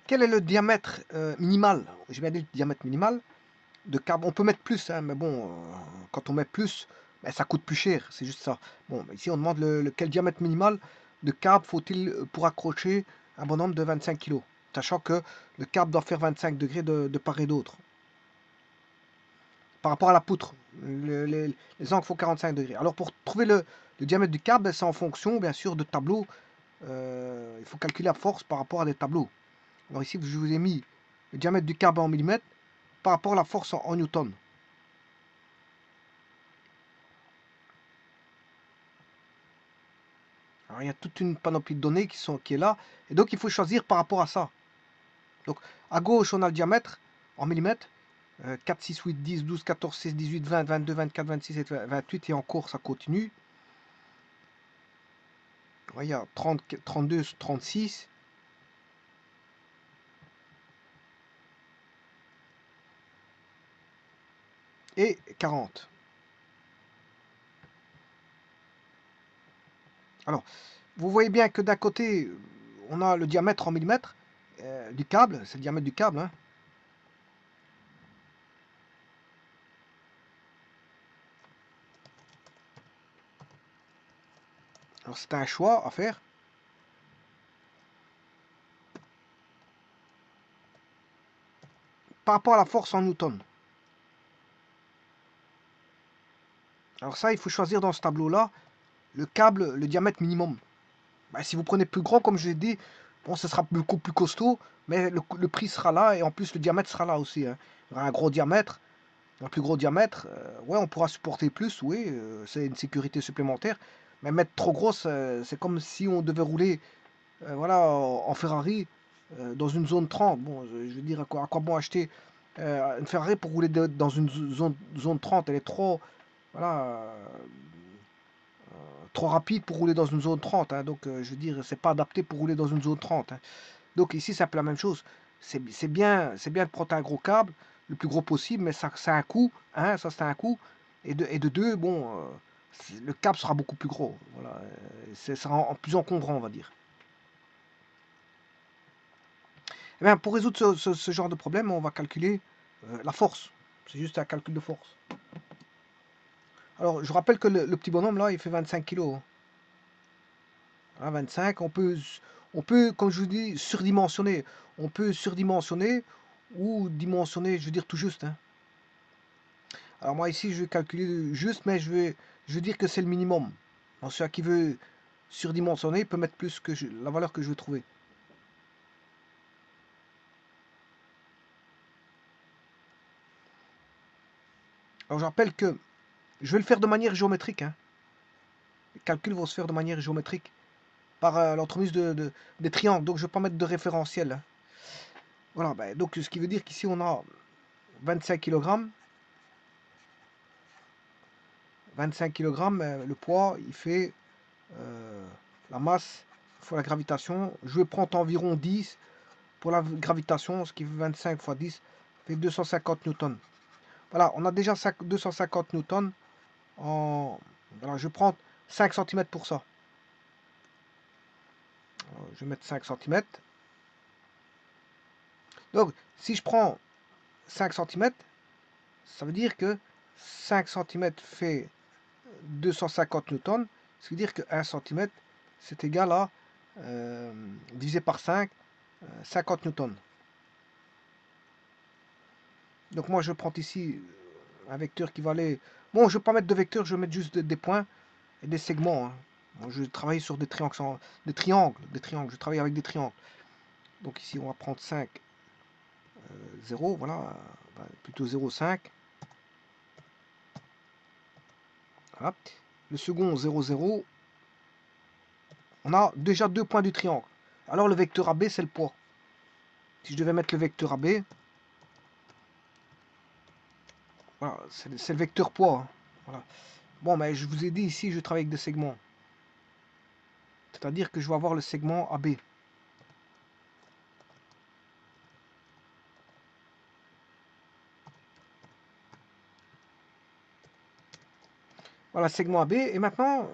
Quel est le diamètre minimal? J'ai bien dit le diamètre minimal de câble. On peut mettre plus, hein, mais bon, quand on met plus, ben, ça coûte plus cher, c'est juste ça. Bon, ici on demande quel diamètre minimal de câble faut-il pour accrocher un bonhomme de 25 kg, sachant que le câble doit faire 25 degrés de part et d'autre. Par rapport à la poutre, les angles font 45 degrés. Alors pour trouver le diamètre du câble, ben, c'est en fonction bien sûr de tableaux. Il faut calculer la force par rapport à des tableaux. Alors ici, je vous ai mis le diamètre du câble en millimètres par rapport à la force en newton. Alors, il y a toute une panoplie de données qui est là. Et donc, il faut choisir par rapport à ça. Donc, à gauche, on a le diamètre en millimètres. 4, 6, 8, 10, 12, 14, 16, 18, 20, 22, 24, 26 et 28. Et en cours, ça continue. Il y a 30, 32, 36. Et 40. Alors, vous voyez bien que d'un côté, on a le diamètre en millimètres du câble. C'est le diamètre du câble, hein. Alors, c'est un choix à faire. Par rapport à la force en newton. Alors ça, il faut choisir dans ce tableau-là le câble, le diamètre minimum. Bah, si vous prenez plus grand, comme je l'ai dit, bon, ce sera beaucoup plus costaud, mais le prix sera là et en plus le diamètre sera là aussi, hein. Il y aura un gros diamètre, un plus gros diamètre. Ouais, on pourra supporter plus, oui, c'est une sécurité supplémentaire. Mais mettre trop gros, c'est comme si on devait rouler voilà, en Ferrari dans une zone 30. Bon, je veux dire, à quoi bon acheter une Ferrari pour rouler dans une zone 30? Elle est trop, voilà, trop rapide pour rouler dans une zone 30, hein. Donc, je veux dire, c'est pas adapté pour rouler dans une zone 30, hein. Donc, ici, c'est un peu la même chose. C'est bien de prendre un gros câble, le plus gros possible, mais ça a un coût, hein, ça, c'est un coût. Et de deux, bon, le câble sera beaucoup plus gros. Voilà, ça sera plus encombrant, on va dire. Eh bien, pour résoudre ce genre de problème, on va calculer la force. C'est juste un calcul de force. Alors, je rappelle que le petit bonhomme, là, il fait 25 kg. Hein, 25, on peut, comme je vous dis, surdimensionner. On peut surdimensionner ou dimensionner, je veux dire tout juste, hein. Alors moi ici, je vais calculer juste, mais je veux dire que c'est le minimum. Alors celui qui veut surdimensionner peut mettre plus que la valeur que je veux trouver. Alors je rappelle que je vais le faire de manière géométrique, hein. Les calculs vont se faire de manière géométrique par l'entremise des triangles. Donc je ne vais pas mettre de référentiel, hein. Voilà, ben, donc ce qui veut dire qu'ici on a 25 kg. 25 kg, le poids, il fait la masse fois la gravitation. Je vais prendre environ 10 pour la gravitation, ce qui fait 25 fois 10, fait 250 newtons. Voilà, on a déjà 250 newtons en... Voilà, je prends 5 cm pour ça. Alors, je vais mettre 5 cm. Donc, si je prends 5 cm, ça veut dire que 5 cm fait 250 newtons, ce qui veut dire que 1 cm, c'est égal à, divisé par 5, 50 newtons. Donc moi, je prends ici un vecteur qui va aller... Bon, je ne vais pas mettre de vecteur, je vais mettre juste des points et des segments, hein. Moi, je vais travailler sur des triangles, je travaille avec des triangles. Donc ici, on va prendre 5, 0, voilà, plutôt 0,5. Voilà. Le second, 0, 0. On a déjà 2 points du triangle. Alors le vecteur AB, c'est le poids. Si je devais mettre le vecteur AB, voilà, c'est le vecteur poids, hein. Voilà. Bon, mais je vous ai dit ici, je travaille avec des segments. C'est-à-dire que je vais avoir le segment AB. Voilà, segment AB. Et maintenant,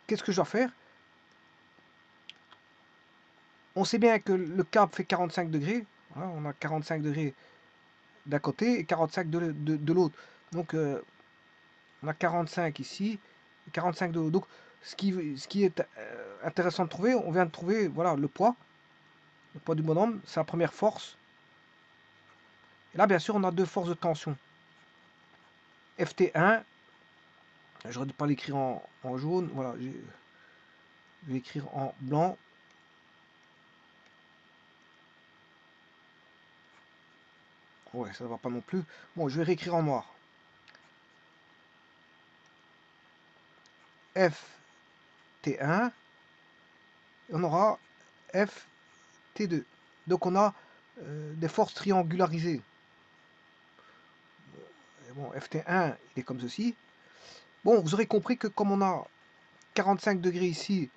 qu'est-ce que je dois faire? On sait bien que le câble fait 45 degrés. Voilà, on a 45 degrés d'un côté et 45 de l'autre. Donc, on a 45 ici et 45 de l'autre. Donc, ce qui est intéressant de trouver, on vient de trouver, voilà, le poids du bonhomme, c'est la première force. Et là, bien sûr, on a deux forces de tension. Ft1, j'aurais dû pas l'écrire en jaune, voilà, je vais écrire en blanc. Ouais, ça ne va pas non plus. Bon, je vais réécrire en noir. Ft1, et on aura Ft2. Donc on a des forces triangularisées. Bon, Ft1, il est comme ceci. Bon, vous aurez compris que comme on a 45 degrés ici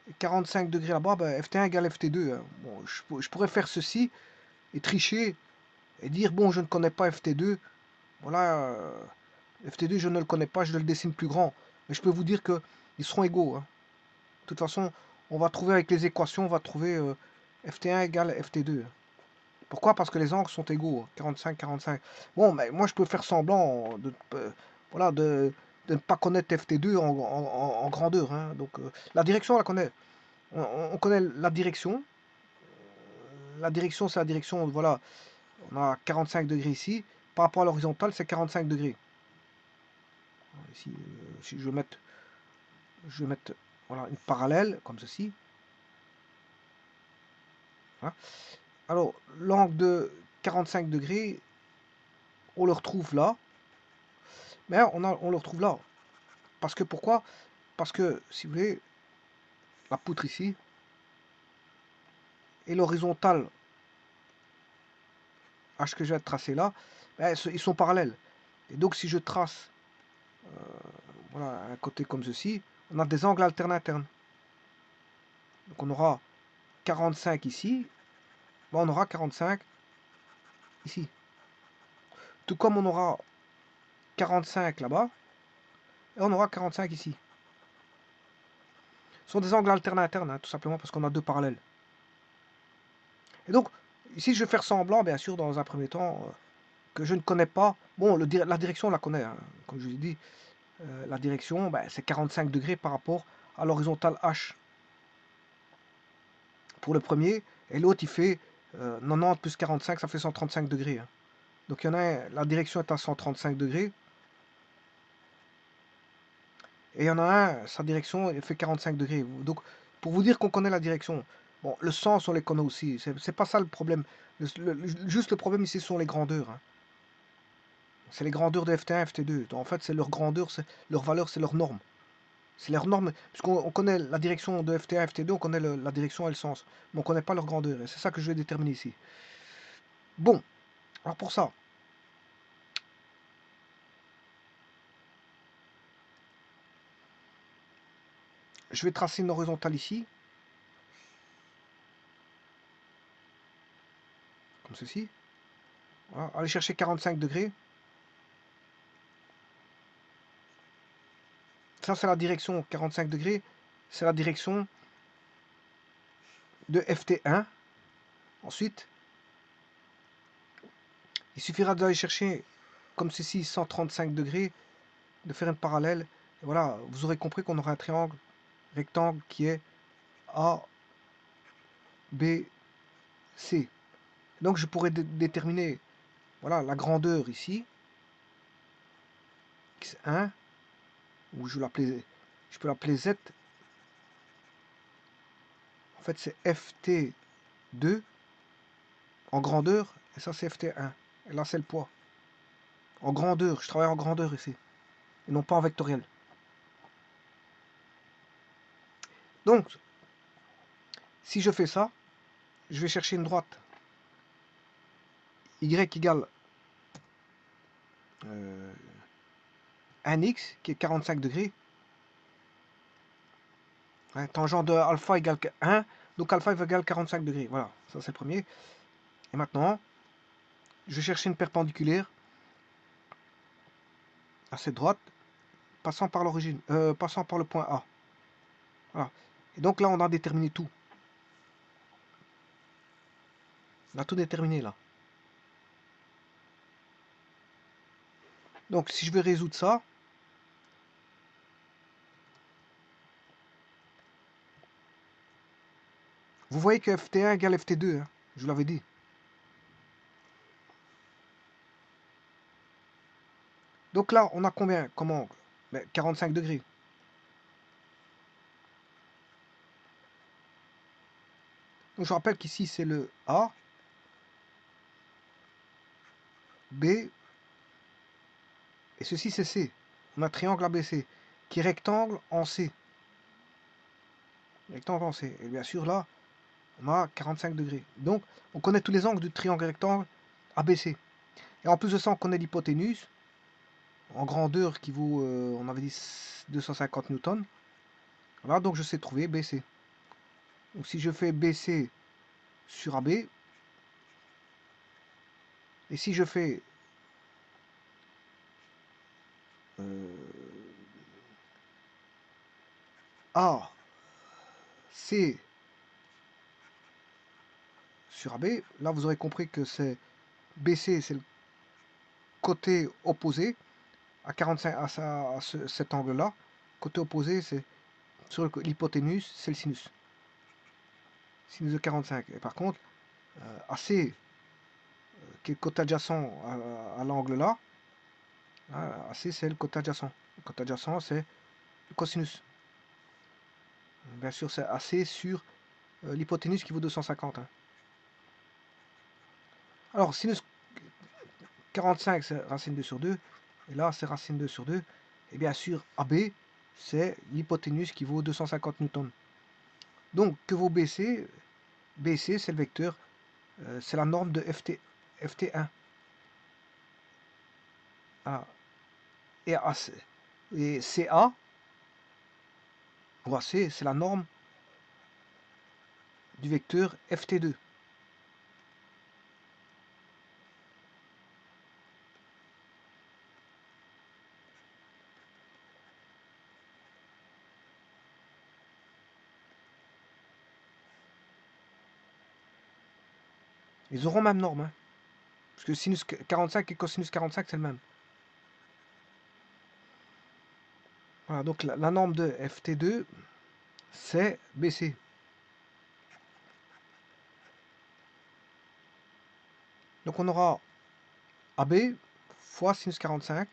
et 45 degrés là-bas, ben, Ft1 égale Ft2. Hein. Bon, je pourrais faire ceci et tricher et dire, bon, je ne connais pas Ft2. Voilà, Ft2, je ne le connais pas, je le dessine plus grand. Mais je peux vous dire qu'ils seront égaux. Hein. De toute façon, on va trouver avec les équations, on va trouver Ft1 égale Ft2. Pourquoi? Parce que les angles sont égaux, 45, 45. Bon, mais moi je peux faire semblant voilà, de ne pas connaître FT2 en grandeur. Hein. Donc la direction, on la connaît. On connaît la direction. La direction, c'est la direction, voilà, on a 45 degrés ici. Par rapport à l'horizontale, c'est 45 degrés. Ici, si je vais mettre voilà, une parallèle, comme ceci. Voilà. Alors, l'angle de 45 degrés, on le retrouve là. Mais on le retrouve là. Parce que pourquoi? Parce que, si vous voulez, la poutre ici et l'horizontale H que je viens de tracer là, ben, ils sont parallèles. Et donc si je trace voilà, un côté comme ceci, on a des angles alternes internes. Donc on aura 45 ici, ben, on aura 45 ici. Tout comme on aura 45 là-bas, et on aura 45 ici. Ce sont des angles alternes internes, hein, tout simplement parce qu'on a deux parallèles. Et donc, ici je vais faire semblant, bien sûr, dans un premier temps, que je ne connais pas. Bon, la direction, on la connaît, hein, comme je vous ai dit. La direction, ben, c'est 45 degrés par rapport à l'horizontale H pour le premier, et l'autre il fait 90 plus 45, ça fait 135 degrés. Hein. Donc il y en a un, la direction est à 135 degrés, et il y en a un, sa direction elle fait 45 degrés. Donc pour vous dire qu'on connaît la direction, bon, le sens on les connaît aussi, c'est pas ça le problème. Juste le problème ici sont les grandeurs. Hein. C'est les grandeurs de Ft1, Ft2. En fait, c'est leur grandeur, leur valeur, c'est leur norme. C'est leur norme, puisqu'on connaît la direction de Ft1, Ft2, on connaît la direction et le sens, mais on ne connaît pas leur grandeur. Et c'est ça que je vais déterminer ici. Bon, alors pour ça, je vais tracer une horizontale ici, comme ceci. Voilà, aller chercher 45 degrés. Ça, c'est la direction 45 degrés. C'est la direction de Ft1. Ensuite, il suffira d'aller chercher, comme ceci, 135 degrés, de faire une parallèle. Et voilà, vous aurez compris qu'on aura un triangle rectangle qui est A, B, C. Donc, je pourrais déterminer voilà, la grandeur ici, x1, ou je peux l'appeler Z. En fait, c'est Ft2 en grandeur, et ça, c'est Ft1. Et là, c'est le poids. En grandeur, je travaille en grandeur ici, et non pas en vectoriel. Donc, si je fais ça, je vais chercher une droite. Y égale 1x, qui est 45 degrés. Hein, tangent de alpha égale 1, donc alpha égale 45 degrés. Voilà, ça c'est le premier. Et maintenant, je vais chercher une perpendiculaire à cette droite, passant par l'origine, passant par le point A. Voilà. Et donc là, on a déterminé tout. On a tout déterminé là. Donc si je vais résoudre ça, vous voyez que ft1 égale ft2, hein, je vous l'avais dit. Donc là, on a combien comme angle? 45 degrés. Donc je rappelle qu'ici c'est le A, B, et ceci c'est C. On a triangle ABC, qui est rectangle en C. Rectangle en C. Et bien sûr là, on a 45 degrés. Donc on connaît tous les angles du triangle rectangle ABC. Et en plus de ça, on connaît l'hypoténuse, en grandeur qui vaut, on avait dit 250 newtons. Voilà, donc je sais trouver BC. Donc si je fais BC sur AB, et si je fais AC sur AB, là vous aurez compris que c'est BC, c'est le côté opposé à 45 cet angle-là. Côté opposé, c'est sur l'hypoténuse, c'est le sinus. Sinus de 45. Et par contre, AC, qui est le côté adjacent à l'angle là, AC c'est le côté adjacent. Le côté adjacent c'est le cosinus. Bien sûr, c'est AC sur l'hypoténuse qui vaut 250. Hein. Alors, sinus 45, c'est racine 2 sur 2. Et là, c'est racine 2 sur 2. Et bien sûr, AB, c'est l'hypoténuse qui vaut 250 newtons. Donc, que vaut BC? BC, c'est le vecteur, c'est la norme de FT1. Voilà. Et CA, pour AC, c'est la norme du vecteur FT2. Ils auront même norme. Hein. Parce que sinus 45 et cosinus 45, c'est le même. Voilà, donc la norme de FT2, c'est BC. Donc on aura AB fois sinus 45,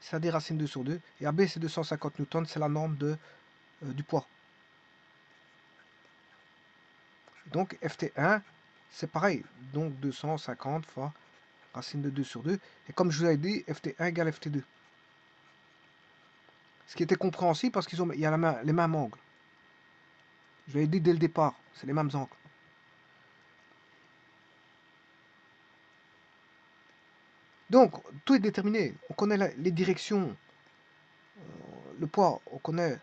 c'est-à-dire racine 2 sur 2. Et AB, c'est 250 newtons, c'est la norme du poids. Donc FT1, c'est pareil. Donc 250 fois racine de 2 sur 2. Et comme je vous avais dit, FT1 égale FT2. Ce qui était compréhensible parce qu'il y a les mêmes angles. Je l'avais dit dès le départ, c'est les mêmes angles. Donc, tout est déterminé. On connaît les directions. Le poids, on connaît.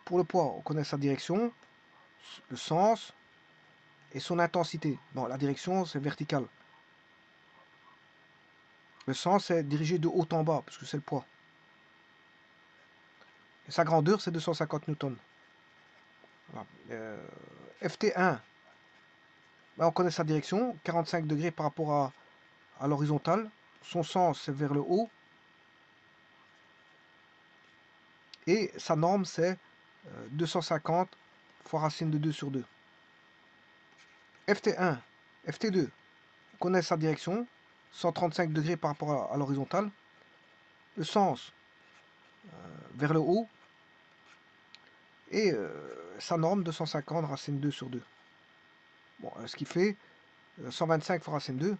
Pour le poids, on connaît sa direction, le sens et son intensité. Bon, la direction, c'est vertical. Le sens, c'est dirigé de haut en bas, parce que c'est le poids. Et sa grandeur, c'est 250 newtons. Voilà. FT1, ben, on connaît sa direction, 45 degrés par rapport à l'horizontale. Son sens, c'est vers le haut. Et sa norme, c'est 250 fois racine de 2 sur 2. FT1, FT2, on connaît sa direction, 135 degrés par rapport à l'horizontale. Le sens, vers le haut. Et sa norme, 250 racine 2 sur 2. Bon, ce qui fait 125 fois racine 2.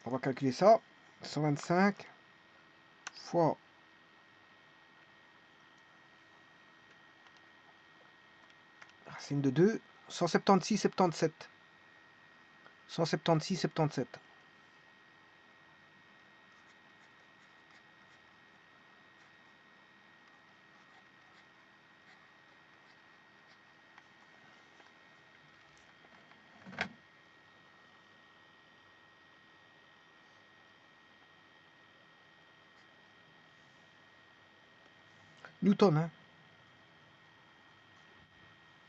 On va calculer ça. 125 fois racine de 2. 176, 77. 176, 77. Newton, hein.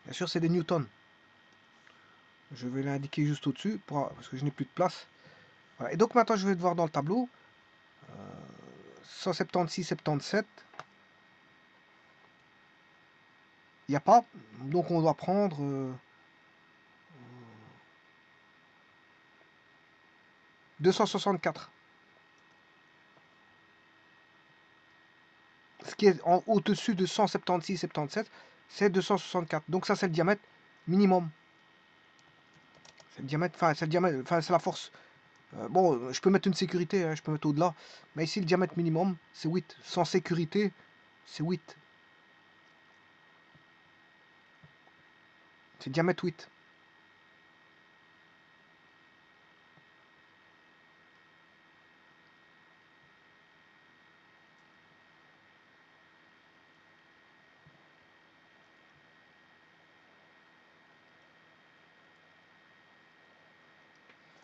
Bien sûr, c'est des newtons. Je vais l'indiquer juste au-dessus, parce que je n'ai plus de place. Voilà. Et donc maintenant, je vais devoir dans le tableau. 176, 77. Il n'y a pas. Donc on doit prendre 264. Ce qui est au-dessus de 176, 77, c'est 264. Donc ça, c'est le diamètre minimum. C'est le diamètre, enfin, c'est le diamètre, enfin, c'est la force. Bon, je peux mettre une sécurité, hein, je peux mettre au-delà. Mais ici, le diamètre minimum, c'est 8. Sans sécurité, c'est 8. C'est diamètre 8.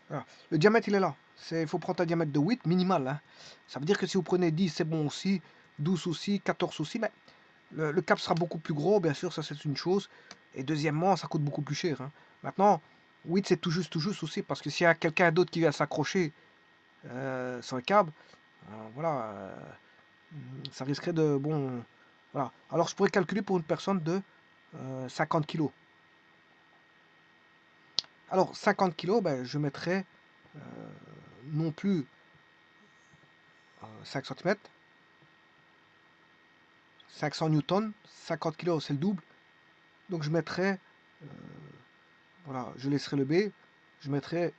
Voilà. Le diamètre, il est là. Il faut prendre un diamètre de 8 minimal, hein. Ça veut dire que si vous prenez 10, c'est bon aussi. 12 aussi, 14 aussi. Mais le cap sera beaucoup plus gros, bien sûr, ça c'est une chose. Et deuxièmement, ça coûte beaucoup plus cher, hein. Maintenant, 8 c'est tout juste aussi. Parce que s'il y a quelqu'un d'autre qui vient s'accrocher sur le câble, voilà, ça risquerait de... Bon, voilà. Alors je pourrais calculer pour une personne de 50 kg. Alors 50 kg, ben, je mettrais non plus 5 cm, 500 newtons, 50 kg c'est le double. Donc je mettrais, voilà, je laisserai le B, je mettrais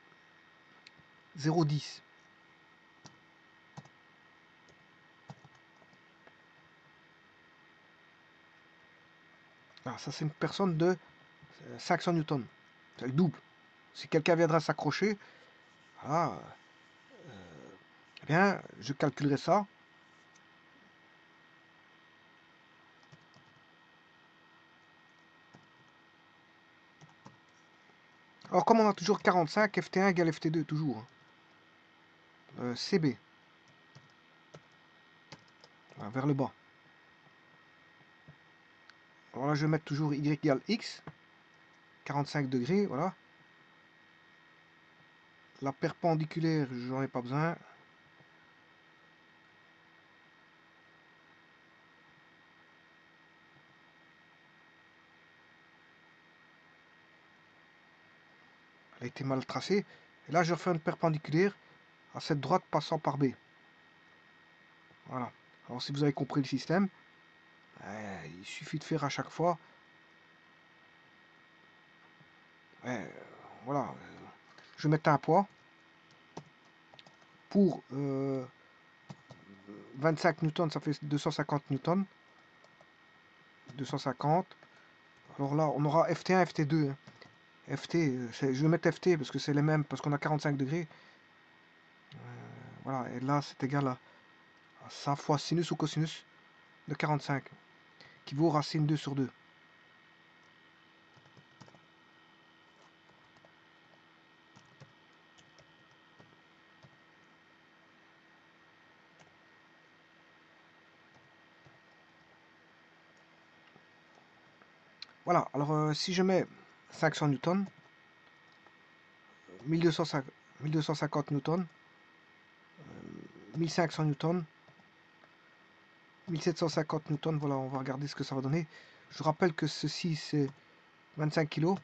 0,10. Alors ça c'est une personne de 500 newtons, c'est le double. Si quelqu'un viendra s'accrocher, voilà, eh bien je calculerai ça. Alors comme on a toujours 45, FT1 égale FT2 toujours, hein. CB, voilà, vers le bas. Alors là je vais mettre toujours Y égale X, 45 degrés, voilà. La perpendiculaire, j'en ai pas besoin. Elle a été mal tracée. Et là, je refais une perpendiculaire à cette droite passant par B. Voilà. Alors, si vous avez compris le système, il suffit de faire à chaque fois. Voilà. Je mets un poids pour 25 newtons, ça fait 250 newtons. 250. Alors là, on aura FT1, FT2. Hein. FT, je vais mettre FT parce que c'est les mêmes, parce qu'on a 45 degrés. Voilà, et là, c'est égal à ça fois sinus ou cosinus de 45, qui vaut racine 2 sur 2. Voilà, alors si je mets 500 newtons, 1250 newtons, 1500 newtons, 1750 newtons, voilà, on va regarder ce que ça va donner. Je rappelle que ceci c'est 25 kg.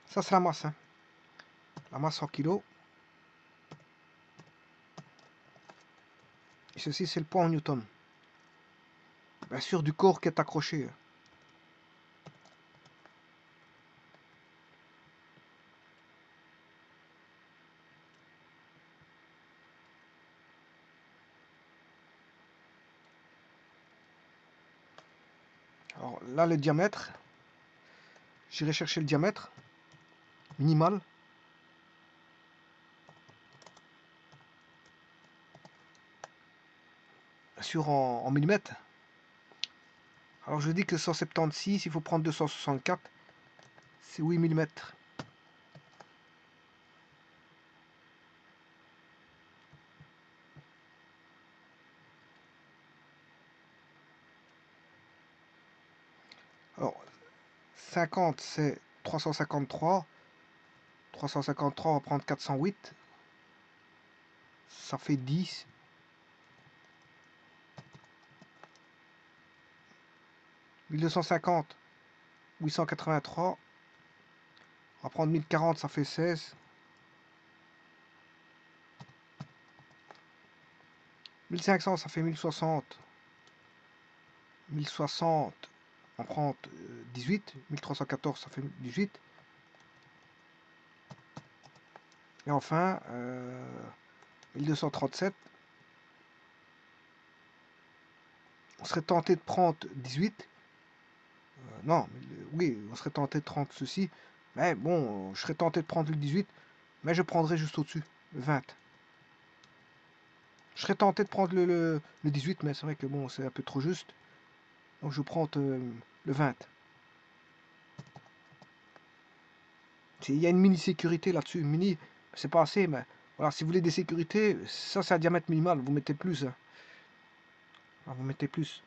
Ça c'est la masse, hein. La masse en kg. Et ceci c'est le poids en newton. Bien sûr du corps qui est accroché. Alors là le diamètre, j'irai chercher le diamètre minimal. Bien sûr en millimètres. Alors je dis que 176, il faut prendre 264, c'est 8 mm. Alors, 50, c'est 353. 353, on va prendre 408. Ça fait 10. 1250, 883. On va prendre 1040, ça fait 16. 1500, ça fait 1060. 1060, on prend 18. 1314, ça fait 18. Et enfin, 1237. On serait tenté de prendre 18. Non, oui, on serait tenté de prendre ceci. Mais bon, je serais tenté de prendre le 18. Mais je prendrais juste au-dessus, le 20. Je serais tenté de prendre le 18, mais c'est vrai que bon, c'est un peu trop juste. Donc je prends le 20. Il y a une mini sécurité là-dessus. Mini, c'est pas assez, mais voilà, si vous voulez des sécurités, ça c'est un diamètre minimal. Vous mettez plus. Hein. Vous mettez plus.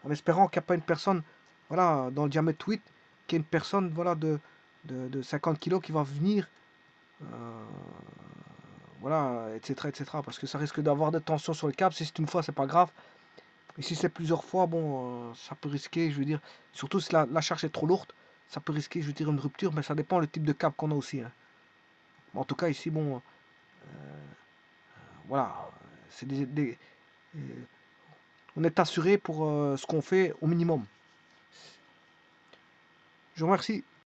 En espérant qu'il n'y a pas une personne, voilà, dans le diamètre 8, qu'il y ait une personne, voilà, de 50 kilos qui va venir, euh, voilà, etc., etc. Parce que ça risque d'avoir des tensions sur le câble. Si c'est une fois, c'est pas grave. Mais si c'est plusieurs fois, bon, ça peut risquer, je veux dire, surtout si la charge est trop lourde, ça peut risquer, je veux dire, une rupture, mais ça dépend le type de câble qu'on a aussi. Hein. En tout cas, ici, bon, voilà, c'est euh, on est assuré pour ce qu'on fait au minimum. Je vous remercie.